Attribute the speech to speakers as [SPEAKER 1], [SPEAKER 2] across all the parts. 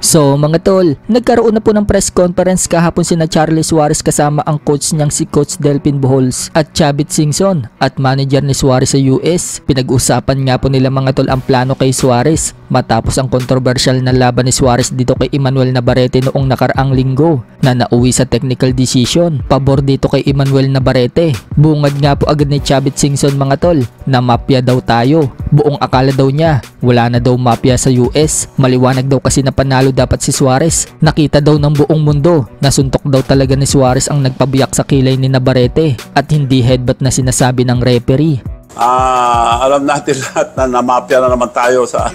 [SPEAKER 1] So mga tol, nagkaroon na po ng press conference kahapon sina Charlie Suarez kasama ang coach niyang si Coach Delphin Bohols at Chavit Singson at manager ni Suarez sa US. Pinag-usapan nga po nila mga tol ang plano kay Suarez matapos ang controversial na laban ni Suarez dito kay Emmanuel Navarrete noong nakaraang linggo na nauwi sa technical decision. Pabor dito kay Emmanuel Navarrete. Bungad nga po agad ni Chavit Singson mga tol na mafia daw tayo. Buong akala daw niya wala na daw mafia sa US. Maliwanag daw kasi na panalo dapat si Suarez. Nakita daw ng buong mundo na suntok daw talaga ni Suarez ang nagpabiyak sa kilay ni Navarrete at hindi headbutt na sinasabi ng referee.
[SPEAKER 2] Alam natin lahat na namapya na naman tayo sa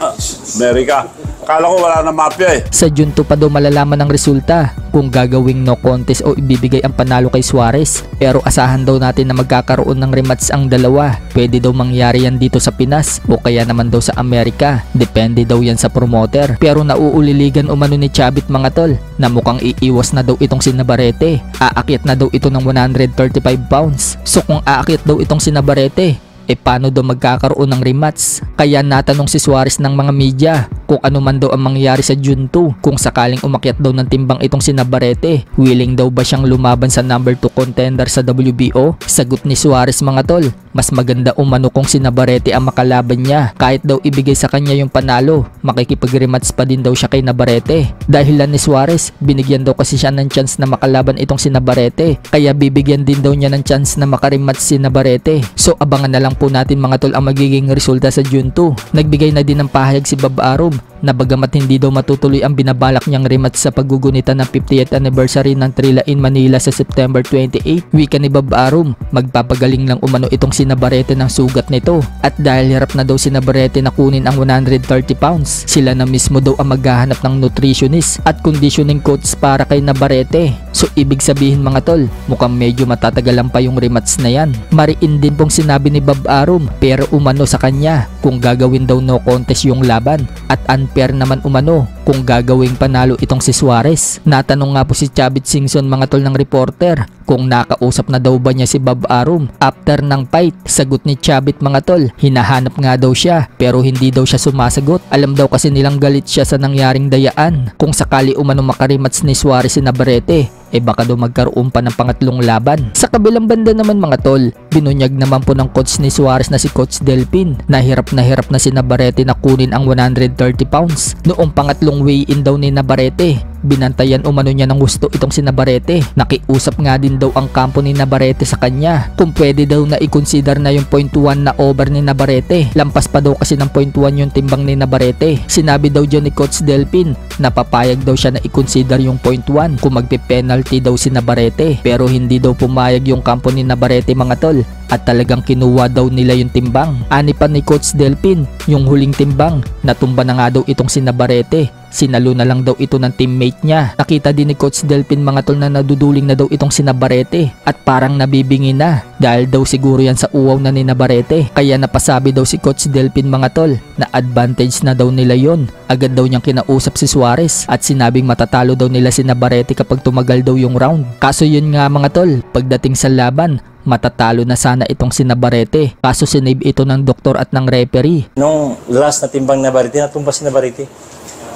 [SPEAKER 2] Amerika. Akala ko wala na mafia eh.
[SPEAKER 1] Sa June 2 pa daw malalaman ang resulta kung gagawing no contest o ibibigay ang panalo kay Suarez. Pero asahan daw natin na magkakaroon ng rematch ang dalawa. Pwede daw mangyari yan dito sa Pinas o kaya naman daw sa Amerika. Depende daw yan sa promoter. Pero nauuliligan umano ni Chavit mga tol na mukhang iiwas na daw itong si Navarrete. Aakyat na daw ito ng 135 pounds. So kung aakyat daw itong si Navarrete, paano daw magkakaroon ng rematch? Kaya natanong si Suarez ng mga media kung ano man daw ang mangyayari sa June 2 kung sakaling umakyat daw ng timbang itong si Navarrete. Willing daw ba siyang lumaban sa number 2 contender sa WBO? Sagot ni Suarez mga tol, mas maganda umano kung si Navarrete ang makalaban niya. Kahit daw ibigay sa kanya yung panalo, makikipag-rematch pa din daw siya kay Navarrete. Dahilan ni Suarez, binigyan daw kasi siya ng chance na makalaban itong si Navarrete. Kaya bibigyan din daw niya ng chance na makarematch si Navarrete. So abangan na lang po natin mga tol ang magiging resulta sa June 2. Nagbigay na din ng pahayag si Bob Arum na bagamat hindi daw matutuloy ang binabalak niyang rematch sa paggugunita ng 50th anniversary ng Trilla in Manila sa September 28, wika ni Bob Arum, magpapagaling lang umano itong si Navarrete ng sugat nito. At dahil hirap na daw si Navarrete na kunin ang 130 pounds, sila na mismo daw ang maghahanap ng nutritionist at conditioning coach para kay Navarrete. So ibig sabihin mga tol, mukhang medyo matatagalan pa yung rematch na yan. Mariin din pong sinabi ni Bob Arum pero umano sa kanya kung gagawin daw no contest yung laban at unfair naman umano kung gagawing panalo itong si Suarez. Natanong nga po si Chavit Singson mga tol ng reporter kung nakausap na daw ba niya si Bob Arum after ng fight. Sagot ni Chavit mga tol, hinahanap nga daw siya pero hindi daw siya sumasagot. Alam daw kasi nilang galit siya sa nangyaring dayaan. Kung sakali umano makarematch ni Suarez si Navarrete, baka daw magkaroon pa ng pangatlong laban. Sa kabilang banda naman mga tol, binunyag naman po ng coach ni Suarez na si Coach Delphin na hirap na si Navarrete na kunin ang 130 pounds. Noong pangatlong weigh-in daw ni Navarrete, binantayan umano niya ng gusto itong si Navarrete. Nakiusap nga din daw ang kampo ni Navarrete sa kanya kung pwede daw na i-consider na yung 0.1 na over ni Navarrete. Lampas pa daw kasi ng 0.1 yung timbang ni Navarrete. Sinabi daw dyan ni Coach Delphin na papayag daw siya na i-consider yung 0.1 kung magpe-penalty daw si Navarrete. Pero hindi daw pumayag yung kampo ni Navarrete mga tol at talagang kinuha daw nila yung timbang. Ani pa ni Coach Delphin yung huling timbang, natumba na nga daw itong si Navarrete. Sinalo na lang daw ito ng teammate niya. Nakita din ni Coach Delphin mga tol na naduduling na daw itong si Navarrete at parang nabibingi na dahil daw siguro yan sa uwaw na ni Navarrete. Kaya napasabi daw si Coach Delphin mga tol na advantage na daw nila yon. Agad daw niyang kinausap si Suarez at sinabing matatalo daw nila si Navarrete kapag tumagal daw yung round. Kaso yun nga mga tol, pagdating sa laban, matatalo na sana itong si Navarrete. Kaso sinave ito ng doktor at ng referee.
[SPEAKER 3] Nung last na timbang Navarrete, natumba si Navarrete.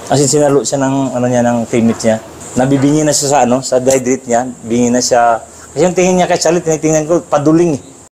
[SPEAKER 3] Kasi sinalo siya ng ng teammate niya. Nabibingi na siya sa sa dehydrate niya, bingi na siya. Kasi yung tingin niya kay Charlie, tinitingnan ko paduling.